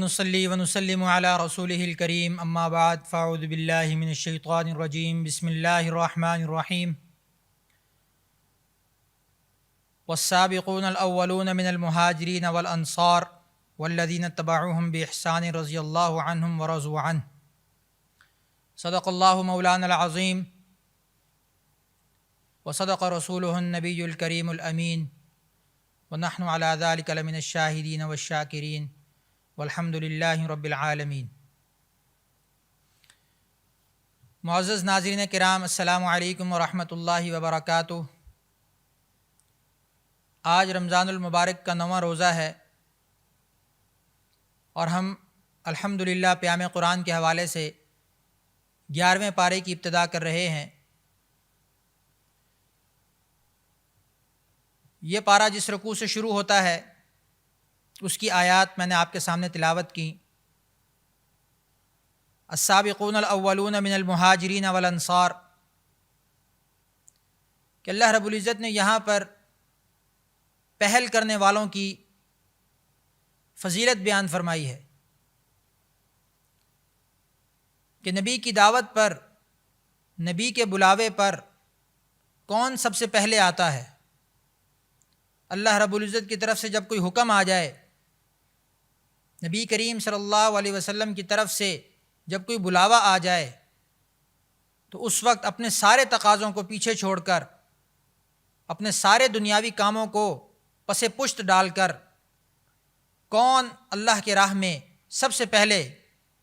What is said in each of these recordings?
ونصلي ونسلم على رسوله الكريم اما بعد فاعوذ بالله من الشيطان الرجيم بسم الله الرحمن الرحيم والسابقون الأولون من المهاجرين والأنصار والذين اتبعوهم بإحسان رضي الله عنهم ورضوا عنه صدق الله مولانا العظيم وصدق رسوله النبي الكريم الأمين ونحن على ذلك لمن الشاهدين والشاكرين والحمد للہ رب العالمین۔ معزز ناظرین کرام، السلام علیکم ورحمۃ اللہ وبرکاتہ۔ آج رمضان المبارک کا 9واں روزہ ہے اور ہم الحمدللہ پیام قرآن کے حوالے سے 11ویں پارے کی ابتدا کر رہے ہیں۔ یہ پارہ جس رکوع سے شروع ہوتا ہے اس کی آیات میں نے آپ کے سامنے تلاوت کی۔ السابقون الاولون من المہاجرین والانصار، کہ اللہ رب العزت نے یہاں پر پہل کرنے والوں کی فضیلت بیان فرمائی ہے کہ نبی کی دعوت پر، نبی کے بلاوے پر کون سب سے پہلے آتا ہے۔ اللہ رب العزت کی طرف سے جب کوئی حکم آ جائے، نبی کریم صلی اللہ علیہ وسلم کی طرف سے جب کوئی بلاوا آ جائے، تو اس وقت اپنے سارے تقاضوں کو پیچھے چھوڑ کر، اپنے سارے دنیاوی کاموں کو پس پشت ڈال کر، کون اللہ کے راہ میں سب سے پہلے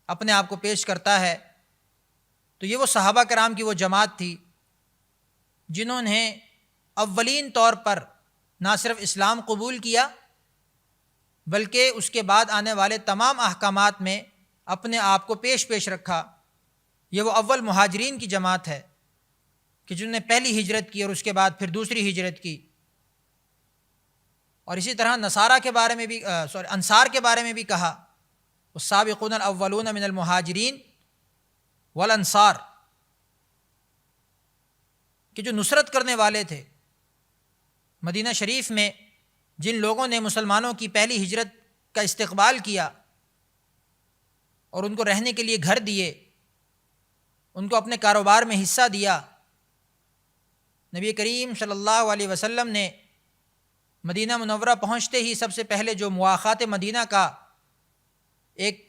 اپنے آپ کو پیش کرتا ہے؟ تو یہ وہ صحابہ کرام کی وہ جماعت تھی جنہوں نے اولین طور پر نہ صرف اسلام قبول کیا بلکہ اس کے بعد آنے والے تمام احکامات میں اپنے آپ کو پیش رکھا۔ یہ وہ اول مہاجرین کی جماعت ہے کہ جنہوں نے پہلی ہجرت کی اور اس کے بعد پھر دوسری ہجرت کی۔ اور اسی طرح انصار کے بارے میں بھی کہا، والسابقون الاولون من المہاجرین والانصار، کہ جو نصرت کرنے والے تھے۔ مدینہ شریف میں جن لوگوں نے مسلمانوں کی پہلی ہجرت کا استقبال کیا اور ان کو رہنے کے لیے گھر دیے، ان کو اپنے کاروبار میں حصہ دیا، نبی کریم صلی اللہ علیہ وسلم نے مدینہ منورہ پہنچتے ہی سب سے پہلے جو مواخات مدینہ کا ایک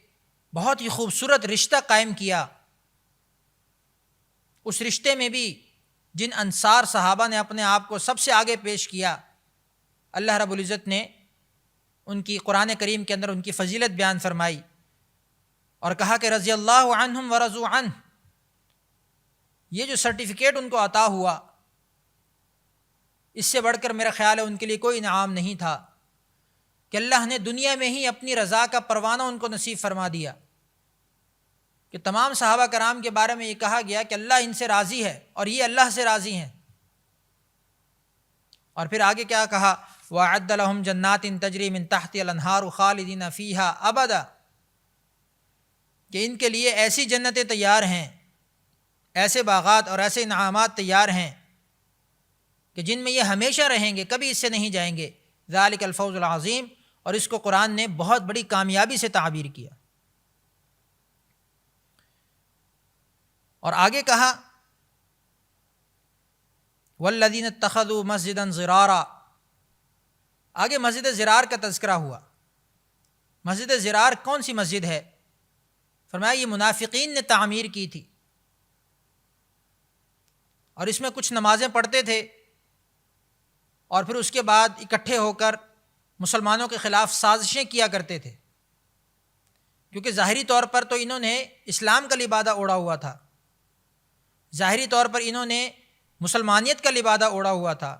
بہت ہی خوبصورت رشتہ قائم کیا، اس رشتے میں بھی جن انصار صحابہ نے اپنے آپ کو سب سے آگے پیش کیا، اللہ رب العزت نے ان کی قرآن کریم کے اندر ان کی فضیلت بیان فرمائی اور کہا کہ رضی اللہ عنہم ورضوا عنہ۔ یہ جو سرٹیفکیٹ ان کو عطا ہوا، اس سے بڑھ کر میرا خیال ہے ان کے لیے کوئی انعام نہیں تھا کہ اللہ نے دنیا میں ہی اپنی رضا کا پروانہ ان کو نصیب فرما دیا۔ کہ تمام صحابہ کرام کے بارے میں یہ کہا گیا کہ اللہ ان سے راضی ہے اور یہ اللہ سے راضی ہیں۔ اور پھر آگے کیا کہا، وَأَعَدَّ لَهُمْ جَنَّاتٍ تَجْرِي مِن تَحْتِهَا الْأَنْهَارُ خَالِدِينَ فِيهَا أَبَدًا، کہ ان کے لیے ایسی جنتیں تیار ہیں، ایسے باغات اور ایسے انعامات تیار ہیں کہ جن میں یہ ہمیشہ رہیں گے، کبھی اس سے نہیں جائیں گے۔ ذَلِكَ الْفَوْزُ الْعَظِيمُ، اور اس کو قرآن نے بہت بڑی کامیابی سے تعبیر کیا۔ اور آگے کہا وَالَّذِينَ اتَّخَذُوا مَسْجِدًا ضِرَارًا، آگے مسجد ضرار کا تذکرہ ہوا۔ مسجد ضرار کون سی مسجد ہے؟ فرمایا یہ منافقین نے تعمیر کی تھی، اور اس میں کچھ نمازیں پڑھتے تھے اور پھر اس کے بعد اکٹھے ہو کر مسلمانوں کے خلاف سازشیں کیا کرتے تھے، کیونکہ ظاہری طور پر تو انہوں نے اسلام کا لبادہ اوڑھا ہوا تھا، ظاہری طور پر انہوں نے مسلمانیت کا لبادہ اوڑھا ہوا تھا،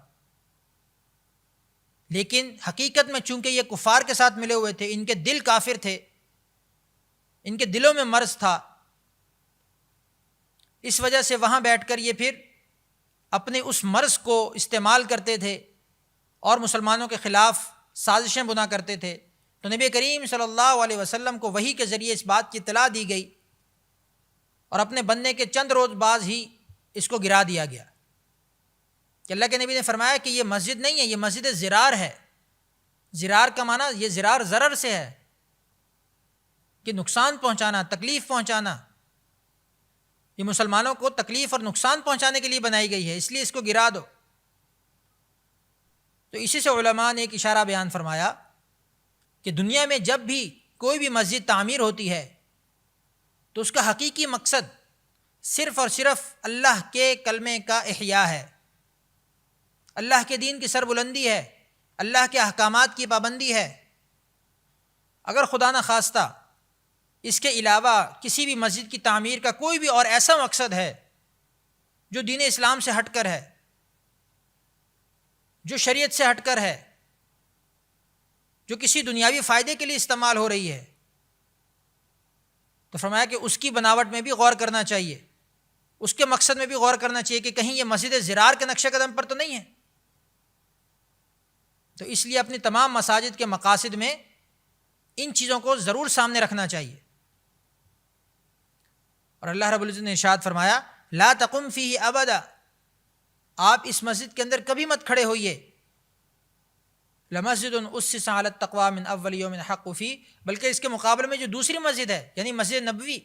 لیکن حقیقت میں چونکہ یہ کفار کے ساتھ ملے ہوئے تھے، ان کے دل کافر تھے، ان کے دلوں میں مرض تھا، اس وجہ سے وہاں بیٹھ کر یہ پھر اپنے اس مرض کو استعمال کرتے تھے اور مسلمانوں کے خلاف سازشیں بنا کرتے تھے۔ تو نبی کریم صلی اللہ علیہ وسلم کو وحی کے ذریعے اس بات کی اطلاع دی گئی اور اپنے بننے کے چند روز بعد ہی اس کو گرا دیا گیا کہ اللہ کے نبی نے فرمایا کہ یہ مسجد نہیں ہے، یہ مسجد زرار ہے۔ زرار کا معنی، یہ زرار زرر سے ہے، کہ نقصان پہنچانا، تکلیف پہنچانا، یہ مسلمانوں کو تکلیف اور نقصان پہنچانے کے لیے بنائی گئی ہے، اس لیے اس کو گرا دو۔ تو اسی سے علماء نے ایک اشارہ بیان فرمایا کہ دنیا میں جب بھی کوئی بھی مسجد تعمیر ہوتی ہے تو اس کا حقیقی مقصد صرف اور صرف اللہ کے کلمے کا احیاء ہے، اللہ کے دین کی سربلندی ہے، اللہ کے احکامات کی پابندی ہے۔ اگر خدا نہ خواستہ اس کے علاوہ کسی بھی مسجد کی تعمیر کا کوئی بھی اور ایسا مقصد ہے جو دین اسلام سے ہٹ کر ہے، جو شریعت سے ہٹ کر ہے، جو کسی دنیاوی فائدے کے لیے استعمال ہو رہی ہے، تو فرمایا کہ اس کی بناوٹ میں بھی غور کرنا چاہیے، اس کے مقصد میں بھی غور کرنا چاہیے کہ کہیں یہ مسجد زرار کے نقش قدم پر تو نہیں ہے۔ تو اس لیے اپنی تمام مساجد کے مقاصد میں ان چیزوں کو ضرور سامنے رکھنا چاہیے۔ اور اللہ رب العزت نے ارشاد فرمایا لا تقم فیہ ابدا، آپ اس مسجد کے اندر کبھی مت کھڑے ہوئیے، لمسجد اسس علی التقوی من اول یوم حق فیہ، بلکہ اس کے مقابلے میں جو دوسری مسجد ہے یعنی مسجد نبوی،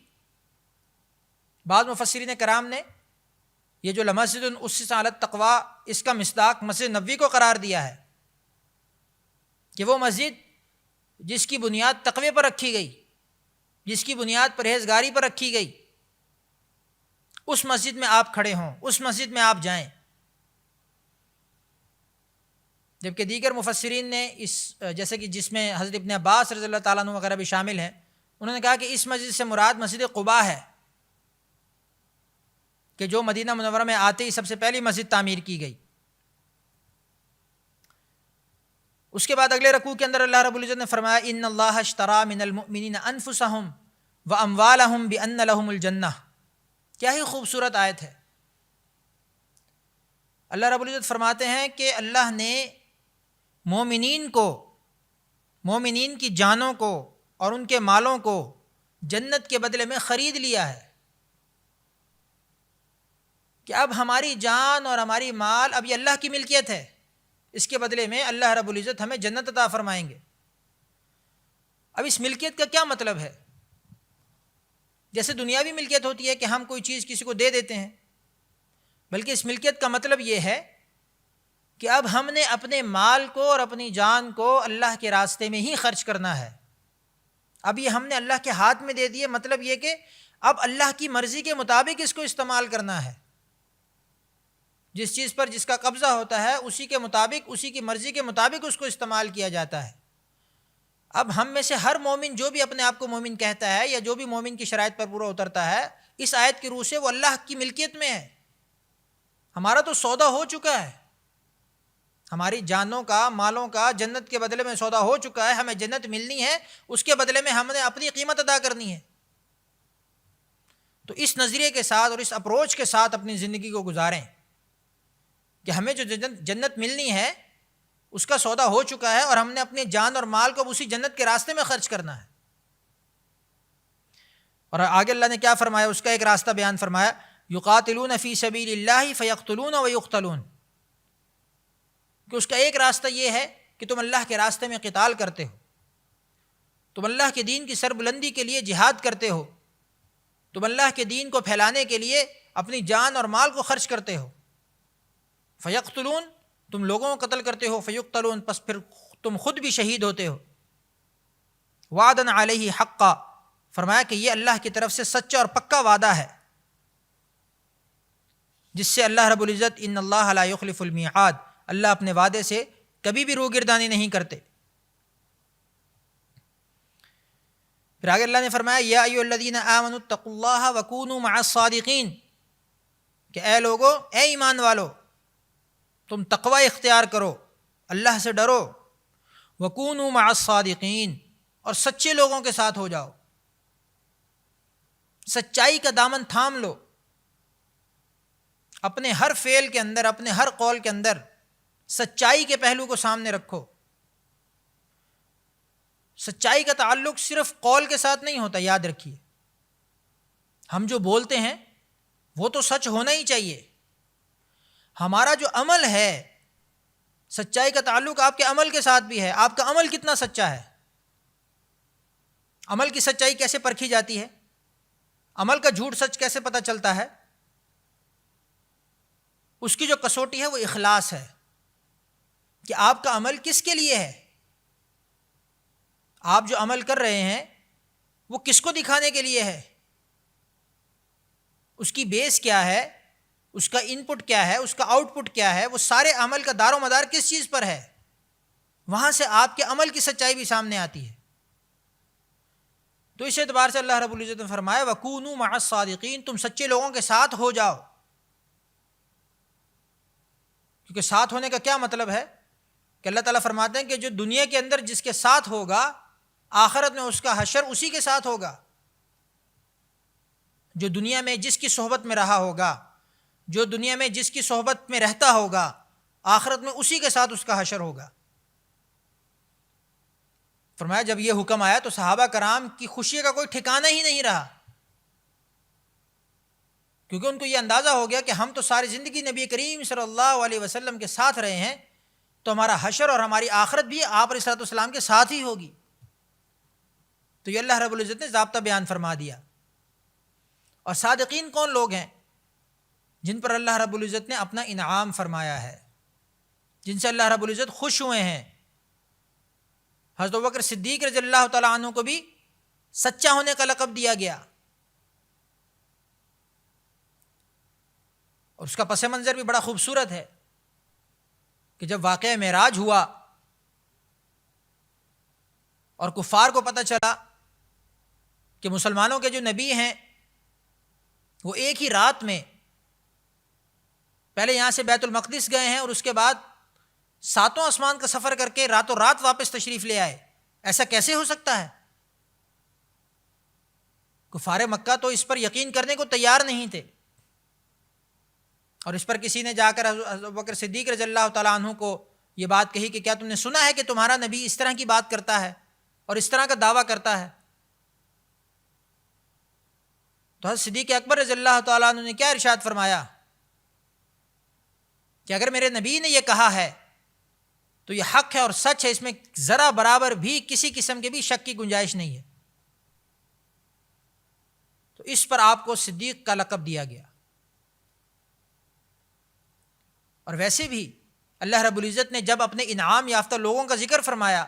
بعض مفسرین کرام نے یہ جو لمسجد اسس علی التقوی اس کا مصداق مسجد نبوی کو قرار دیا ہے کہ وہ مسجد جس کی بنیاد تقوی پر رکھی گئی، جس کی بنیاد پرہیزگاری پر رکھی گئی، اس مسجد میں آپ کھڑے ہوں، اس مسجد میں آپ جائیں۔ جبکہ دیگر مفسرین نے اس جیسے کہ جس میں حضرت ابن عباس رضی اللہ تعالیٰ عنہ وغیرہ بھی شامل ہیں، انہوں نے کہا کہ اس مسجد سے مراد مسجد قباء ہے کہ جو مدینہ منورہ میں آتے ہی سب سے پہلی مسجد تعمیر کی گئی۔ اس کے بعد اگلے رکوع کے اندر اللہ رب العزت نے فرمایا ان اللہ اشتری من المؤمنین انفسهم واموالهم بان لهم الجنہ، کیا ہی خوبصورت آیت ہے۔ اللہ رب العزت فرماتے ہیں کہ اللہ نے مومنین کو، مومنین کی جانوں کو اور ان کے مالوں کو جنت کے بدلے میں خرید لیا ہے، کہ اب ہماری جان اور ہماری مال اب یہ اللہ کی ملکیت ہے، اس کے بدلے میں اللہ رب العزت ہمیں جنت عطا فرمائیں گے۔ اب اس ملکیت کا کیا مطلب ہے؟ جیسے دنیاوی ملکیت ہوتی ہے کہ ہم کوئی چیز کسی کو دے دیتے ہیں، بلکہ اس ملکیت کا مطلب یہ ہے کہ اب ہم نے اپنے مال کو اور اپنی جان کو اللہ کے راستے میں ہی خرچ کرنا ہے۔ اب یہ ہم نے اللہ کے ہاتھ میں دے دیے، مطلب یہ کہ اب اللہ کی مرضی کے مطابق اس کو استعمال کرنا ہے، جس چیز پر جس کا قبضہ ہوتا ہے اسی کے مطابق، اسی کی مرضی کے مطابق اس کو استعمال کیا جاتا ہے۔ اب ہم میں سے ہر مومن جو بھی اپنے آپ کو مومن کہتا ہے یا جو بھی مومن کی شرائط پر پورا اترتا ہے، اس آیت کی روح سے وہ اللہ کی ملکیت میں ہے، ہمارا تو سودا ہو چکا ہے، ہماری جانوں کا، مالوں کا جنت کے بدلے میں سودا ہو چکا ہے، ہمیں جنت ملنی ہے، اس کے بدلے میں ہم نے اپنی قیمت ادا کرنی ہے۔ تو اس نظریے کے ساتھ اور اس اپروچ کے ساتھ اپنی زندگی کو گزاریں کہ ہمیں جو جنت ملنی ہے اس کا سودا ہو چکا ہے اور ہم نے اپنی جان اور مال کو اسی جنت کے راستے میں خرچ کرنا ہے۔ اور آگے اللہ نے کیا فرمایا، اس کا ایک راستہ بیان فرمایا یقاتلون فی سبیل اللہ فیقتلون ویقتلون، کہ اس کا ایک راستہ یہ ہے کہ تم اللہ کے راستے میں قتال کرتے ہو، تم اللہ کے دین کی سربلندی کے لیے جہاد کرتے ہو، تم اللہ کے دین کو پھیلانے کے لیے اپنی جان اور مال کو خرچ کرتے ہو۔ فیقتلون، تم لوگوں کو قتل کرتے ہو، فیقتلون، پس پھر تم خود بھی شہید ہوتے ہو۔ وعدن علیہ حقا، فرمایا کہ یہ اللہ کی طرف سے سچا اور پکا وعدہ ہے، جس سے اللہ رب العزت ان اللہ لا یخلف المیعاد، اللہ اپنے وعدے سے کبھی بھی روگردانی نہیں کرتے۔ پھر آگے اللہ نے فرمایا یا ایھا الذین آمنوا اتقوا اللہ وکونوا مع الصادقین، کہ اے لوگو، اے ایمان والو، تم تقوی اختیار کرو، اللہ سے ڈرو، وکونوا مع الصادقین، اور سچے لوگوں کے ساتھ ہو جاؤ، سچائی کا دامن تھام لو، اپنے ہر فعل کے اندر، اپنے ہر قول کے اندر سچائی کے پہلو کو سامنے رکھو۔ سچائی کا تعلق صرف قول کے ساتھ نہیں ہوتا، یاد رکھیے، ہم جو بولتے ہیں وہ تو سچ ہونا ہی چاہیے، ہمارا جو عمل ہے، سچائی کا تعلق آپ کے عمل کے ساتھ بھی ہے، آپ کا عمل کتنا سچا ہے۔ عمل کی سچائی کیسے پرکھی جاتی ہے؟ عمل کا جھوٹ سچ کیسے پتہ چلتا ہے؟ اس کی جو کسوٹی ہے وہ اخلاص ہے کہ آپ کا عمل کس کے لیے ہے، آپ جو عمل کر رہے ہیں وہ کس کو دکھانے کے لیے ہے، اس کی بیس کیا ہے، اس کا ان پٹ کیا ہے، اس کا آؤٹ پٹ کیا ہے، وہ سارے عمل کا دار و مدار کس چیز پر ہے، وہاں سے آپ کے عمل کی سچائی بھی سامنے آتی ہے۔ تو اس اعتبار سے اللہ رب العزت نے فرمایا وَكُونُوا مَعَ الصَّادِقِينَ، تم سچے لوگوں کے ساتھ ہو جاؤ۔ کیونکہ ساتھ ہونے کا کیا مطلب ہے کہ اللہ تعالیٰ فرماتے ہیں کہ جو دنیا کے اندر جس کے ساتھ ہوگا، آخرت میں اس کا حشر اسی کے ساتھ ہوگا۔ جو دنیا میں جس کی صحبت میں رہا ہوگا، جو دنیا میں جس کی صحبت میں رہتا ہوگا، آخرت میں اسی کے ساتھ اس کا حشر ہوگا۔ فرمایا جب یہ حکم آیا تو صحابہ کرام کی خوشی کا کوئی ٹھکانہ ہی نہیں رہا، کیونکہ ان کو یہ اندازہ ہو گیا کہ ہم تو ساری زندگی نبی کریم صلی اللہ علیہ وسلم کے ساتھ رہے ہیں، تو ہمارا حشر اور ہماری آخرت بھی آپ علیہ الصلوۃ والسلام کے ساتھ ہی ہوگی۔ تو یہ اللہ رب العزت نے ضابطہ بیان فرما دیا۔ اور صادقین کون لوگ ہیں؟ جن پر اللہ رب العزت نے اپنا انعام فرمایا ہے، جن سے اللہ رب العزت خوش ہوئے ہیں۔ حضرت ابوبکر صدیق رضی اللہ تعالیٰ عنہ کو بھی سچا ہونے کا لقب دیا گیا، اور اس کا پس منظر بھی بڑا خوبصورت ہے کہ جب واقعہ معراج ہوا اور کفار کو پتہ چلا کہ مسلمانوں کے جو نبی ہیں وہ ایک ہی رات میں پہلے یہاں سے بیت المقدس گئے ہیں اور اس کے بعد 7 آسمان کا سفر کر کے راتوں رات واپس تشریف لے آئے، ایسا کیسے ہو سکتا ہے؟ کفار مکہ تو اس پر یقین کرنے کو تیار نہیں تھے، اور اس پر کسی نے جا کر حضرت ابوبکر صدیق رضی اللہ تعالیٰ عنہ کو یہ بات کہی کہ کیا تم نے سنا ہے کہ تمہارا نبی اس طرح کی بات کرتا ہے اور اس طرح کا دعویٰ کرتا ہے؟ تو حضرت صدیق اکبر رضی اللہ تعالیٰ عنہ نے کیا ارشاد فرمایا کہ اگر میرے نبی نے یہ کہا ہے تو یہ حق ہے اور سچ ہے، اس میں ذرا برابر بھی کسی قسم کے بھی شک کی گنجائش نہیں ہے۔ تو اس پر آپ کو صدیق کا لقب دیا گیا۔ اور ویسے بھی اللہ رب العزت نے جب اپنے انعام یافتہ لوگوں کا ذکر فرمایا،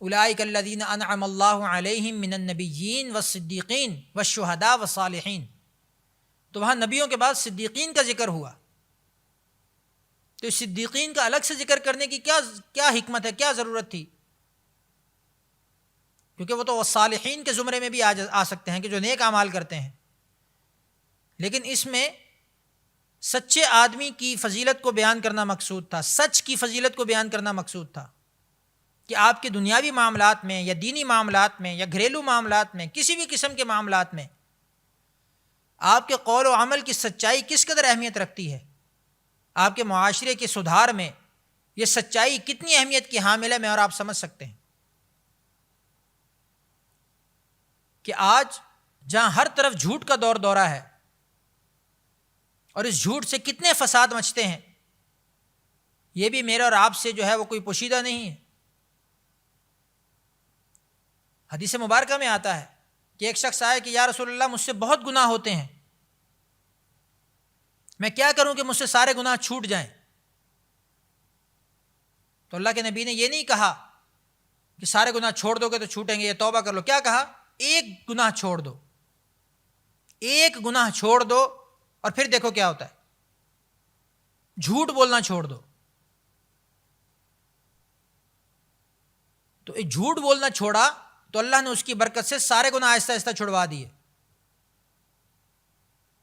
اولئک الذین انعم اللہ علیہم من النبیین والصدیقین والشہداء والصالحین، تو وہاں نبیوں کے بعد صدیقین کا ذکر ہوا۔ تو اس صدیقین کا الگ سے ذکر کرنے کی کیا حکمت ہے، کیا ضرورت تھی؟ کیونکہ وہ تو صالحین کے زمرے میں بھی آ سکتے ہیں کہ جو نیک اعمال کرتے ہیں، لیکن اس میں سچے آدمی کی فضیلت کو بیان کرنا مقصود تھا، سچ کی فضیلت کو بیان کرنا مقصود تھا کہ آپ کے دنیاوی معاملات میں یا دینی معاملات میں یا گھریلو معاملات میں، کسی بھی قسم کے معاملات میں آپ کے قول و عمل کی سچائی کس قدر اہمیت رکھتی ہے، آپ کے معاشرے کے سدھار میں یہ سچائی کتنی اہمیت کی حامل ہے، میں اور آپ سمجھ سکتے ہیں کہ آج جہاں ہر طرف جھوٹ کا دور دورہ ہے اور اس جھوٹ سے کتنے فساد مچتے ہیں، یہ بھی میرے اور آپ سے جو ہے وہ کوئی پوشیدہ نہیں ہے۔ حدیث مبارکہ میں آتا ہے کہ ایک شخص آئے کہ یا رسول اللہ مجھ سے بہت گناہ ہوتے ہیں، میں کیا کروں کہ مجھ سے سارے گناہ چھوٹ جائیں؟ تو اللہ کے نبی نے یہ نہیں کہا کہ سارے گناہ چھوڑ دو گے تو چھوٹیں گے، یہ توبہ کر لو، کیا کہا؟ ایک گناہ چھوڑ دو، ایک گناہ چھوڑ دو اور پھر دیکھو کیا ہوتا ہے، جھوٹ بولنا چھوڑ دو۔ تو ایک جھوٹ بولنا چھوڑا تو اللہ نے اس کی برکت سے سارے گناہ آہستہ آہستہ چھڑوا دیے۔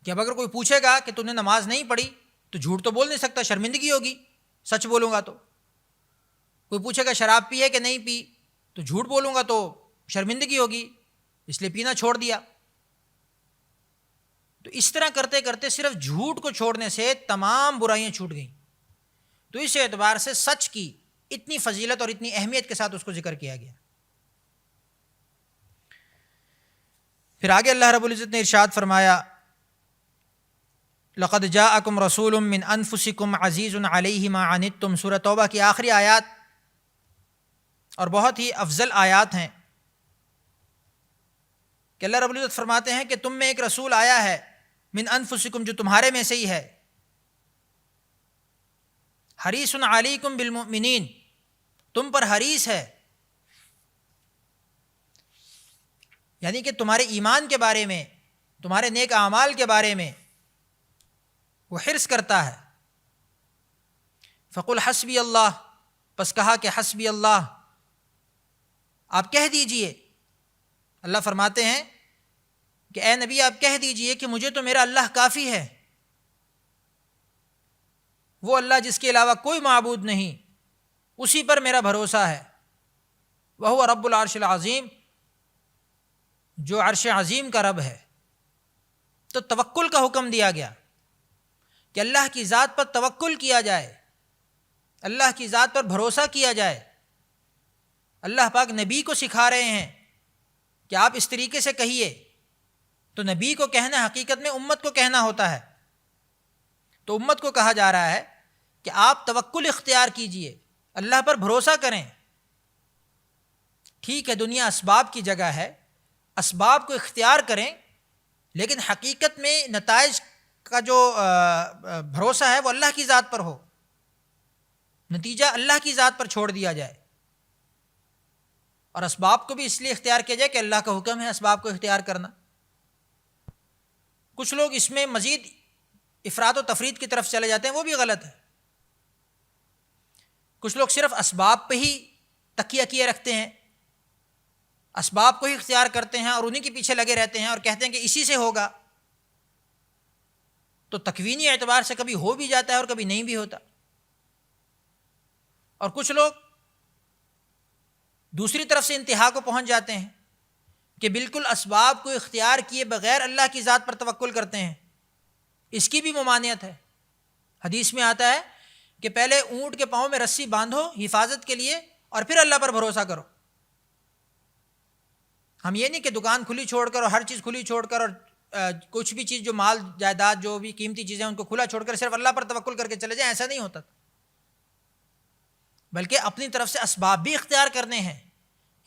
کہ اب اگر کوئی پوچھے گا کہ تم نے نماز نہیں پڑھی تو جھوٹ تو بول نہیں سکتا، شرمندگی ہوگی، سچ بولوں گا تو۔ کوئی پوچھے گا شراب پی ہے کہ نہیں پی تو جھوٹ بولوں گا تو شرمندگی ہوگی، اس لیے پینا چھوڑ دیا۔ تو اس طرح کرتے کرتے صرف جھوٹ کو چھوڑنے سے تمام برائیاں چھوٹ گئیں۔ تو اس اعتبار سے سچ کی اتنی فضیلت اور اتنی اہمیت کے ساتھ اس کو ذکر کیا گیا۔ پھر آگے اللہ رب العزت نے ارشاد فرمایا لقد جاءکم رسول من انفسکم عزیز علیہ ما عنتم، سورہ توبہ کی آخری آیات اور بہت ہی افضل آیات ہیں کہ اللہ رب العزت فرماتے ہیں کہ تم میں ایک رسول آیا ہے من انفسکم، جو تمہارے میں سے ہی ہے، حریص علیکم بالمؤمنین، تم پر حریص ہے، یعنی کہ تمہارے ایمان کے بارے میں، تمہارے نیک اعمال کے بارے میں وہ حرص کرتا ہے۔ فقل حسبی اللہ، پس کہا کہ حسبی اللہ، آپ کہہ دیجئے، اللہ فرماتے ہیں کہ اے نبی آپ کہہ دیجئے کہ مجھے تو میرا اللہ کافی ہے، وہ اللہ جس کے علاوہ کوئی معبود نہیں، اسی پر میرا بھروسہ ہے، وہو رب العرش العظیم، جو عرش عظیم کا رب ہے۔ تو توکل کا حکم دیا گیا کہ اللہ کی ذات پر توکل کیا جائے، اللہ کی ذات پر بھروسہ کیا جائے۔ اللہ پاک نبی کو سکھا رہے ہیں کہ آپ اس طریقے سے کہیے، تو نبی کو کہنا حقیقت میں امت کو کہنا ہوتا ہے، تو امت کو کہا جا رہا ہے کہ آپ توکل اختیار کیجئے، اللہ پر بھروسہ کریں۔ ٹھیک ہے، دنیا اسباب کی جگہ ہے، اسباب کو اختیار کریں، لیکن حقیقت میں نتائج کا جو بھروسہ ہے وہ اللہ کی ذات پر ہو، نتیجہ اللہ کی ذات پر چھوڑ دیا جائے، اور اسباب کو بھی اس لیے اختیار کیا جائے کہ اللہ کا حکم ہے اسباب کو اختیار کرنا۔ کچھ لوگ اس میں مزید افراد و تفرید کی طرف چلے جاتے ہیں، وہ بھی غلط ہے۔ کچھ لوگ صرف اسباب پہ ہی تکیہ کیے رکھتے ہیں، اسباب کو ہی اختیار کرتے ہیں اور انہی کے پیچھے لگے رہتے ہیں اور کہتے ہیں کہ اسی سے ہوگا، تو تکوینی اعتبار سے کبھی ہو بھی جاتا ہے اور کبھی نہیں بھی ہوتا۔ اور کچھ لوگ دوسری طرف سے انتہا کو پہنچ جاتے ہیں کہ بالکل اسباب کو اختیار کیے بغیر اللہ کی ذات پر توکل کرتے ہیں، اس کی بھی ممانعت ہے۔ حدیث میں آتا ہے کہ پہلے اونٹ کے پاؤں میں رسی باندھو حفاظت کے لیے اور پھر اللہ پر بھروسہ کرو۔ ہم یہ نہیں کہ دکان کھلی چھوڑ کر اور ہر چیز کھلی چھوڑ کر اور کچھ بھی چیز جو مال جائیداد جو بھی قیمتی چیزیں ان کو کھلا چھوڑ کر صرف اللہ پر توکل کر کے چلے جائیں، ایسا نہیں ہوتا، بلکہ اپنی طرف سے اسباب بھی اختیار کرنے ہیں،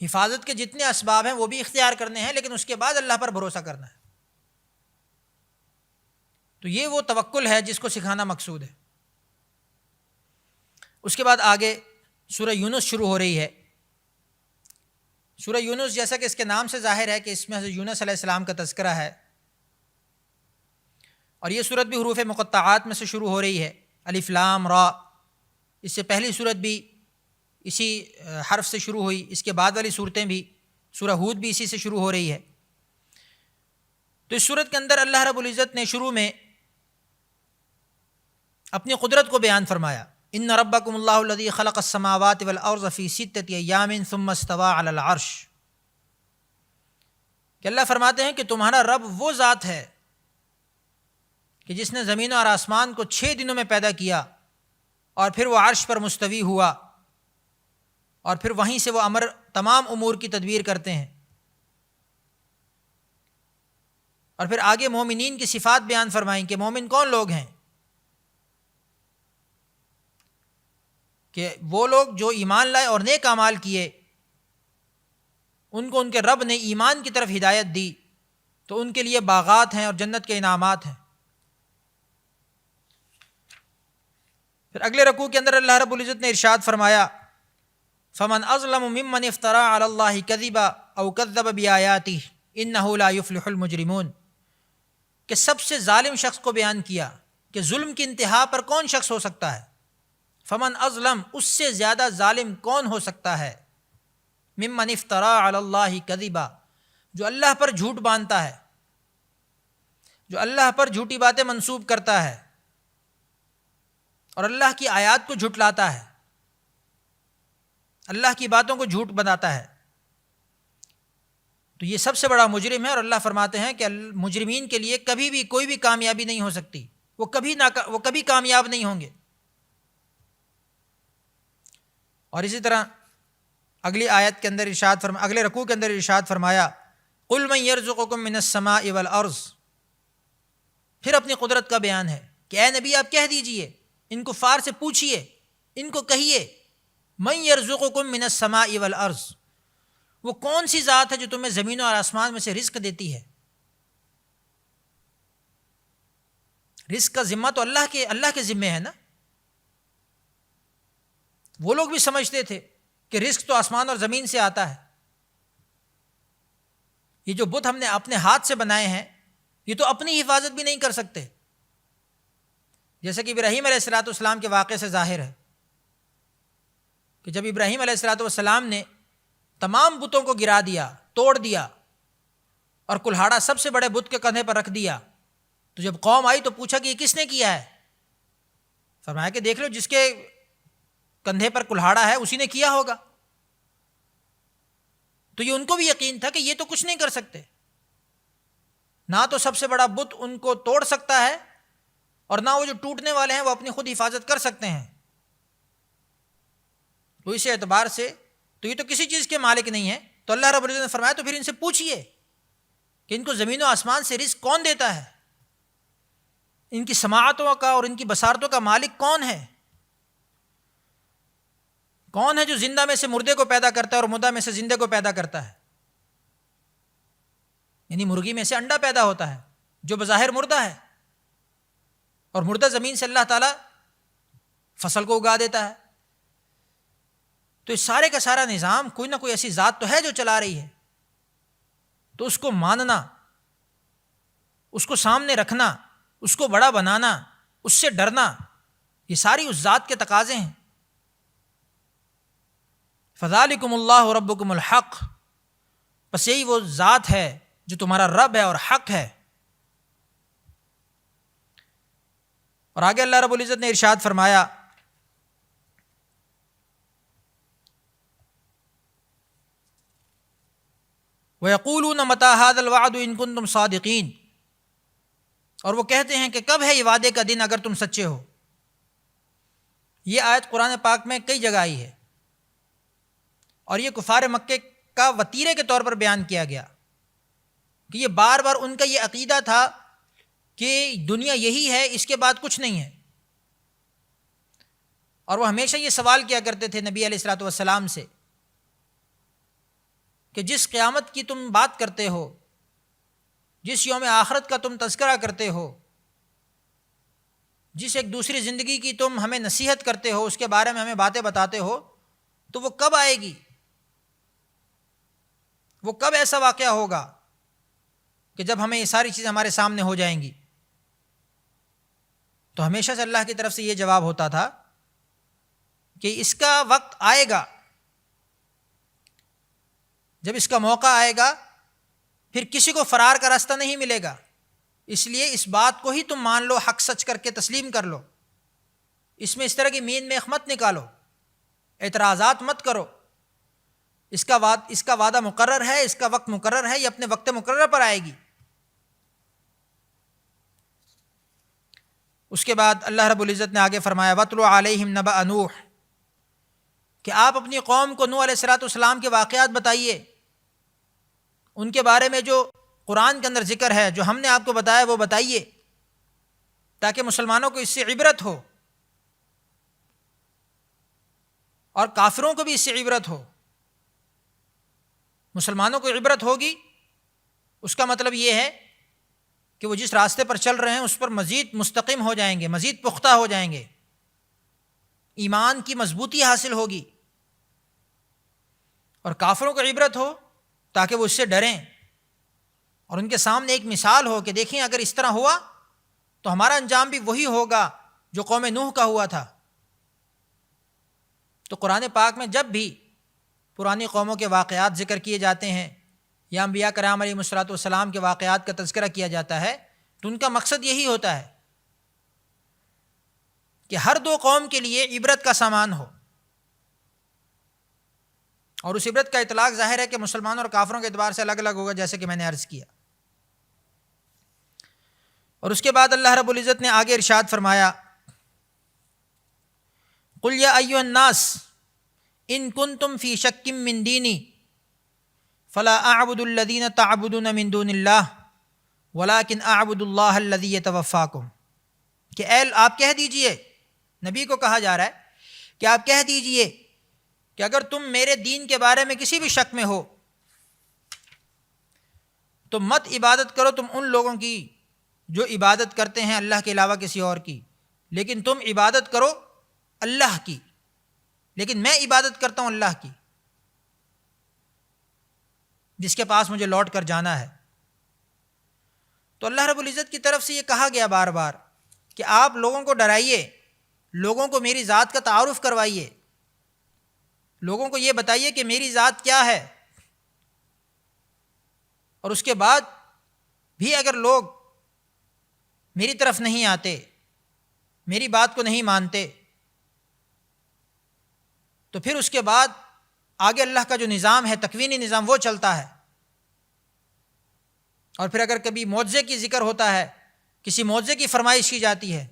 حفاظت کے جتنے اسباب ہیں وہ بھی اختیار کرنے ہیں، لیکن اس کے بعد اللہ پر بھروسہ کرنا ہے۔ تو یہ وہ توکل ہے جس کو سکھانا مقصود ہے۔ اس کے بعد آگے سورہ یونس شروع ہو رہی ہے۔ سورہ یونس جیسا کہ اس کے نام سے ظاہر ہے کہ اس میں حضرت یونس علیہ السلام کا تذکرہ ہے، اور یہ سورت بھی حروف مقطعات میں سے شروع ہو رہی ہے، الف لام را۔ اس سے پہلی سورت بھی اسی حرف سے شروع ہوئی، اس کے بعد والی صورتیں بھی، سورہ ہود بھی اسی سے شروع ہو رہی ہے۔ تو اس سورت کے اندر اللہ رب العزت نے شروع میں اپنی قدرت کو بیان فرمایا، ان ربکم اللہ الذی خلق السماوات والارض فی ستۃ ایام ثم استوى علی العرش، کہ اللہ فرماتے ہیں کہ تمہارا رب وہ ذات ہے کہ جس نے زمین اور آسمان کو 6 دنوں میں پیدا کیا اور پھر وہ عرش پر مستوی ہوا، اور پھر وہیں سے وہ تمام امور کی تدبیر کرتے ہیں۔ اور پھر آگے مومنین کی صفات بیان فرمائیں کہ مومن کون لوگ ہیں، کہ وہ لوگ جو ایمان لائے اور نیک اعمال کیے، ان کو ان کے رب نے ایمان کی طرف ہدایت دی، تو ان کے لیے باغات ہیں اور جنت کے انعامات ہیں۔ پھر اگلے رکوع کے اندر اللہ رب العزت نے ارشاد فرمایا، فمن اظلم ممن افترى على الله كذبا او كذب بآياته انه لا يفلح المجرمون، کہ سب سے ظالم شخص کو بیان کیا کہ ظلم کی انتہا پر کون شخص ہو سکتا ہے، فمن اظلم، اس سے زیادہ ظالم کون ہو سکتا ہے، ممن افترى على الله كذبا، جو اللہ پر جھوٹ باندھتا ہے، جو اللہ پر جھوٹی باتیں منسوب کرتا ہے اور اللہ کی آیات کو جھٹلاتا ہے، اللہ کی باتوں کو جھوٹ بناتا ہے، تو یہ سب سے بڑا مجرم ہے۔ اور اللہ فرماتے ہیں کہ مجرمین کے لیے کبھی بھی کوئی بھی کامیابی نہیں ہو سکتی، وہ کبھی کامیاب نہیں ہوں گے۔ اور اسی طرح اگلی آیت کے اندر اگلے رکوع کے اندر ارشاد فرمایا، قل من یرزقکم من السماء والارض، پھر اپنی قدرت کا بیان ہے کہ اے نبی آپ کہہ دیجئے، ان کفار سے پوچھئے، ان کو کہیے، من یرزقکم من السماء والارض، وہ کون سی ذات ہے جو تمہیں زمینوں اور آسمان میں سے رزق دیتی ہے؟ رزق کا ذمہ تو اللہ کے ذمے ہے نا. وہ لوگ بھی سمجھتے تھے کہ رزق تو آسمان اور زمین سے آتا ہے. یہ جو بت ہم نے اپنے ہاتھ سے بنائے ہیں یہ تو اپنی حفاظت بھی نہیں کر سکتے. جیسے کہ ابراہیم علیہ الصلوۃ والسلام کے واقعے سے ظاہر ہے کہ جب ابراہیم علیہ الصلوۃ والسلام نے تمام بتوں کو گرا دیا، توڑ دیا اور کلہاڑا سب سے بڑے بت کے کندھے پر رکھ دیا، تو جب قوم آئی تو پوچھا کہ یہ کس نے کیا ہے؟ فرمایا کہ دیکھ لو، جس کے کندھے پر کلہاڑا ہے اسی نے کیا ہوگا. تو یہ ان کو بھی یقین تھا کہ یہ تو کچھ نہیں کر سکتے، نہ تو سب سے بڑا بت ان کو توڑ سکتا ہے اور نہ وہ جو ٹوٹنے والے ہیں وہ اپنی خود حفاظت کر سکتے ہیں. تو اس اعتبار سے تو یہ تو کسی چیز کے مالک نہیں ہے. تو اللہ رب العزت نے فرمایا تو پھر ان سے پوچھئے کہ ان کو زمین و آسمان سے رزق کون دیتا ہے، ان کی سماعتوں کا اور ان کی بصارتوں کا مالک کون ہے؟ کون ہے جو زندہ میں سے مردے کو پیدا کرتا ہے اور مردہ میں سے زندے کو پیدا کرتا ہے؟ یعنی مرغی میں سے انڈا پیدا ہوتا ہے جو بظاہر مردہ ہے، اور مردہ زمین سے اللہ تعالیٰ فصل کو اگا دیتا ہے. تو اس سارے کا سارا نظام کوئی نہ کوئی ایسی ذات تو ہے جو چلا رہی ہے. تو اس کو ماننا، اس کو سامنے رکھنا، اس کو بڑا بنانا، اس سے ڈرنا، یہ ساری اس ذات کے تقاضے ہیں. فذالکم اللہ ربکم الحق، بس یہی وہ ذات ہے جو تمہارا رب ہے اور حق ہے. اور آگے اللہ رب العزت نے ارشاد فرمایا وَيَقُولُونَ مَتَىٰ هَٰذَا الْوَعْدُ إِن كُنتُمْ صَادِقِينَ، اور وہ کہتے ہیں کہ کب ہے یہ وعدے کا دن اگر تم سچے ہو. یہ آیت قرآن پاک میں کئی جگہ آئی ہے اور یہ کفار مکے کا وتیرے کے طور پر بیان کیا گیا کہ یہ بار بار ان کا یہ عقیدہ تھا کہ دنیا یہی ہے، اس کے بعد کچھ نہیں ہے. اور وہ ہمیشہ یہ سوال کیا کرتے تھے نبی علیہ الصلوۃ والسلام سے کہ جس قیامت کی تم بات کرتے ہو، جس یوم آخرت کا تم تذکرہ کرتے ہو، جس ایک دوسری زندگی کی تم ہمیں نصیحت کرتے ہو، اس کے بارے میں ہمیں باتیں بتاتے ہو، تو وہ کب آئے گی؟ وہ کب ایسا واقعہ ہوگا کہ جب ہمیں یہ ساری چیزیں ہمارے سامنے ہو جائیں گی؟ تو ہمیشہ سے اللہ کی طرف سے یہ جواب ہوتا تھا کہ اس کا وقت آئے گا، جب اس کا موقع آئے گا پھر کسی کو فرار کا راستہ نہیں ملے گا. اس لیے اس بات کو ہی تم مان لو، حق سچ کر کے تسلیم کر لو. اس میں اس طرح کی مین میخ مت نکالو، اعتراضات مت کرو. اس کا وعدہ مقرر ہے، اس کا وقت مقرر ہے، یہ اپنے وقت مقرر پر آئے گی. اس کے بعد اللہ رب العزت نے آگے فرمایا وَاتْلُ عَلَيْهِمْ نَبَأَ نُوحٍ، کہ آپ اپنی قوم کو نوح علیہ الصلوۃ والسلام کے واقعات بتائیے، ان کے بارے میں جو قرآن کے اندر ذکر ہے، جو ہم نے آپ کو بتایا وہ بتائیے، تاکہ مسلمانوں کو اس سے عبرت ہو اور کافروں کو بھی اس سے عبرت ہو. مسلمانوں کو عبرت ہوگی، اس کا مطلب یہ ہے کہ وہ جس راستے پر چل رہے ہیں اس پر مزید مستقیم ہو جائیں گے، مزید پختہ ہو جائیں گے، ایمان کی مضبوطی حاصل ہوگی. اور کافروں کو عبرت ہو تاکہ وہ اس سے ڈریں اور ان کے سامنے ایک مثال ہو کہ دیکھیں اگر اس طرح ہوا تو ہمارا انجام بھی وہی ہوگا جو قوم نوح کا ہوا تھا. تو قرآن پاک میں جب بھی پرانی قوموں کے واقعات ذکر کیے جاتے ہیں یا انبیاء کرام علیہ الصلوۃ والسلام کے واقعات کا تذکرہ کیا جاتا ہے تو ان کا مقصد یہی ہوتا ہے کہ ہر دو قوم کے لیے عبرت کا سامان ہو. اور اس عبرت کا اطلاق ظاہر ہے کہ مسلمانوں اور کافروں کے اعتبار سے الگ الگ ہوگا، جیسے کہ میں نے عرض کیا. اور اس کے بعد اللہ رب العزت نے آگے ارشاد فرمایا قُلْ يَا أَيُّهَا النَّاسُ إِن كُنتُمْ فِي شَكٍّ مِّن دِينِي فَلَا أَعْبُدُ الَّذِينَ تَعْبُدُونَ مِن دُونِ اللَّهِ وَلَٰكِنْ أَعْبُدُ اللَّهَ الَّذِي يَتَوَفَّاكُمْ، کہ اے آپ کہہ دیجئے، نبی کو کہا جا رہا ہے کہ آپ کہہ دیجئے کہ اگر تم میرے دین کے بارے میں کسی بھی شک میں ہو تو مت عبادت کرو تم ان لوگوں کی جو عبادت کرتے ہیں اللہ کے علاوہ کسی اور کی، لیکن تم عبادت کرو اللہ کی، لیکن میں عبادت کرتا ہوں اللہ کی جس کے پاس مجھے لوٹ کر جانا ہے۔ تو اللہ رب العزت کی طرف سے یہ کہا گیا بار بار کہ آپ لوگوں کو ڈرائیے، لوگوں کو میری ذات کا تعارف کروائیے، لوگوں کو یہ بتائیے کہ میری ذات کیا ہے۔ اور اس کے بعد بھی اگر لوگ میری طرف نہیں آتے، میری بات کو نہیں مانتے، تو پھر اس کے بعد آگے اللہ کا جو نظام ہے، تکوینی نظام، وہ چلتا ہے۔ اور پھر اگر کبھی معجزے کی ذکر ہوتا ہے، کسی معجزے کی فرمائش کی جاتی ہے،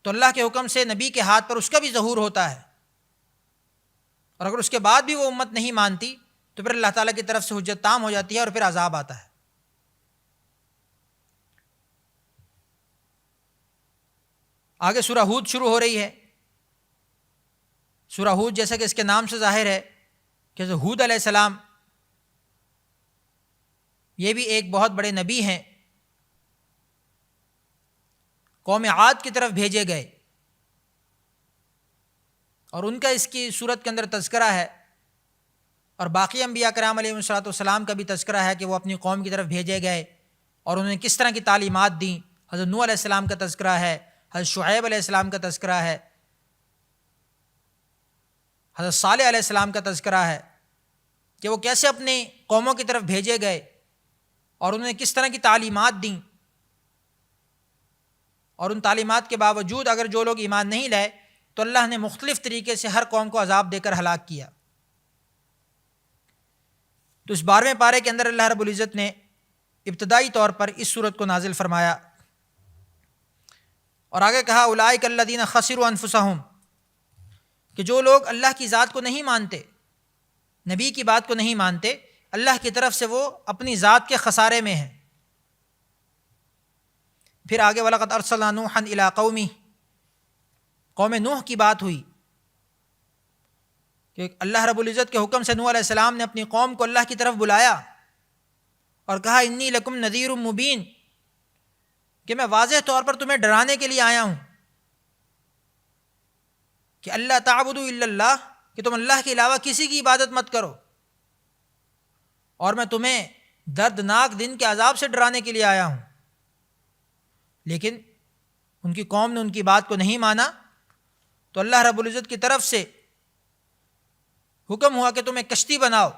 تو اللہ کے حکم سے نبی کے ہاتھ پر اس کا بھی ظہور ہوتا ہے، اور اگر اس کے بعد بھی وہ امت نہیں مانتی تو پھر اللہ تعالیٰ کی طرف سے حجت تام ہو جاتی ہے اور پھر عذاب آتا ہے۔ آگے سورہ ہود شروع ہو رہی ہے۔ سورہ ہود جیسا کہ اس کے نام سے ظاہر ہے کہ ہود علیہ السلام یہ بھی ایک بہت بڑے نبی ہیں، قوم عاد کی طرف بھیجے گئے، اور ان کا اس کی صورت کے اندر تذکرہ ہے، اور باقی انبیاء کرام علیہ السلام کا بھی تذکرہ ہے کہ وہ اپنی قوم کی طرف بھیجے گئے اور انہوں نے کس طرح کی تعلیمات دیں۔ حضرت نوح علیہ السلام کا تذکرہ ہے، حضرت شعیب علیہ السلام کا تذکرہ ہے، حضرت صالح علیہ السلام کا تذکرہ ہے کہ وہ کیسے اپنی قوموں کی طرف بھیجے گئے اور انہوں نے کس طرح کی تعلیمات دیں، اور ان تعلیمات کے باوجود اگر جو لوگ ایمان نہیں لائے تو اللہ نے مختلف طریقے سے ہر قوم کو عذاب دے کر ہلاک کیا۔ تو اس 12ویں پارے کے اندر اللہ رب العزت نے ابتدائی طور پر اس صورت کو نازل فرمایا، اور آگے کہا اولئک الذین خسروا انفسہم، کہ جو لوگ اللہ کی ذات کو نہیں مانتے، نبی کی بات کو نہیں مانتے، اللہ کی طرف سے وہ اپنی ذات کے خسارے میں ہیں۔ پھر آگے وَلَقَدْ أَرْسَلْنَا نُوحًا إِلَىٰ قَوْمِهِ، قوم نوح کی بات ہوئی کہ اللہ رب العزت کے حکم سے نوح علیہ السلام نے اپنی قوم کو اللہ کی طرف بلایا اور کہا انی لکم نذیر مبین، کہ میں واضح طور پر تمہیں ڈرانے کے لیے آیا ہوں کہ اللہ تعبدوا الا اللہ، کہ تم اللہ کے علاوہ کسی کی عبادت مت کرو، اور میں تمہیں دردناک دن کے عذاب سے ڈرانے کے لیے آیا ہوں۔ لیکن ان کی قوم نے ان کی بات کو نہیں مانا، تو اللہ رب العزت کی طرف سے حکم ہوا کہ تم ایک کشتی بناؤ،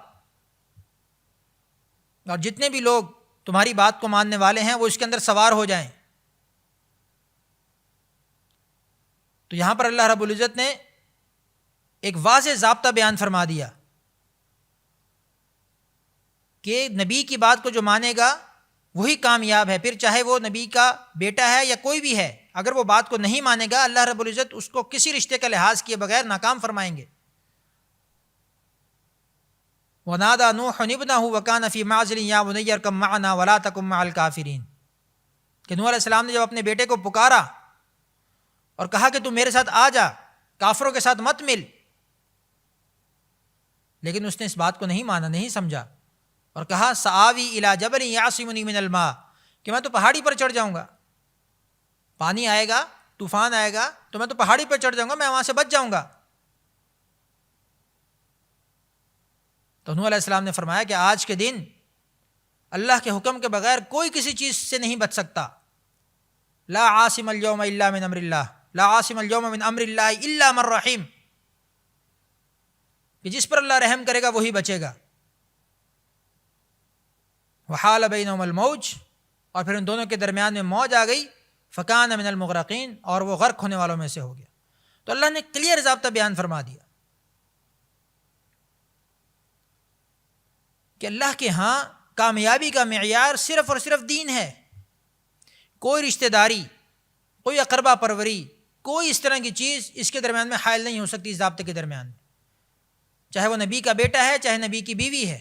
اور جتنے بھی لوگ تمہاری بات کو ماننے والے ہیں وہ اس کے اندر سوار ہو جائیں۔ تو یہاں پر اللہ رب العزت نے ایک واضح ضابطہ بیان فرما دیا کہ نبی کی بات کو جو مانے گا وہی کامیاب ہے، پھر چاہے وہ نبی کا بیٹا ہے یا کوئی بھی ہے، اگر وہ بات کو نہیں مانے گا اللہ رب العزت اس کو کسی رشتے کا لحاظ کیے بغیر ناکام فرمائیں گے۔ وَنَادَى نُوحٌ ابْنَهُ وَكَانَ فِي مَعْزِلٍ يَا بُنَيَّ ارْكَب مَعَنَا وَلَا تَكُن مَعَ الْكَافِرِينَ، کہ نوح علیہ السلام نے جب اپنے بیٹے کو پکارا اور کہا کہ تم میرے ساتھ آ جا، کافروں کے ساتھ مت مل، لیکن اس نے اس بات کو نہیں مانا، نہیں سمجھا، اور کہا سآوی الی جبل یعصمنی من الماء، کہ میں تو پہاڑی پر چڑھ جاؤں گا، پانی آئے گا، طوفان آئے گا تو میں تو پہاڑی پر چڑھ جاؤں گا، میں وہاں سے بچ جاؤں گا۔ تو نوح علیہ السلام نے فرمایا کہ آج کے دن اللہ کے حکم کے بغیر کوئی کسی چیز سے نہیں بچ سکتا۔ لا عاصم اليوم الا من امر اللہ، لا عاصم اليوم من امر اللہ الا من رحم، کہ جس پر اللہ رحم کرے گا وہی بچے گا۔ وحال بینہم الموج، اور پھر ان دونوں کے درمیان میں موج آ گئی، فکان من المغرقین، اور وہ غرق ہونے والوں میں سے ہو گیا۔ تو اللہ نے کلیئر ضابطہ بیان فرما دیا کہ اللہ کے ہاں کامیابی کا معیار صرف اور صرف دین ہے، کوئی رشتہ داری، کوئی اقربا پروری، کوئی اس طرح کی چیز اس کے درمیان میں حائل نہیں ہو سکتی، اس ضابطے کے درمیان میں، چاہے وہ نبی کا بیٹا ہے، چاہے نبی کی بیوی ہے،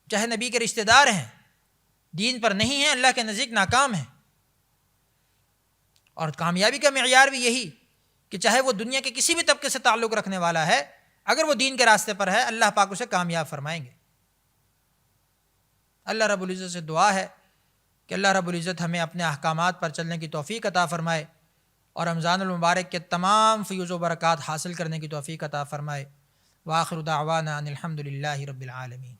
چاہے نبی کے رشتہ دار ہیں، دین پر نہیں ہیں، اللہ کے نزدیک ناکام ہیں۔ اور کامیابی کا معیار بھی یہی کہ چاہے وہ دنیا کے کسی بھی طبقے سے تعلق رکھنے والا ہے، اگر وہ دین کے راستے پر ہے اللہ پاک اسے کامیاب فرمائیں گے۔ اللہ رب العزت سے دعا ہے کہ اللہ رب العزت ہمیں اپنے احکامات پر چلنے کی توفیق عطا فرمائے اور رمضان المبارک کے تمام فیوز و برکات حاصل کرنے کی توفیق عطا فرمائے۔ وآخر دعوانا ان الحمد للہ رب العالمین۔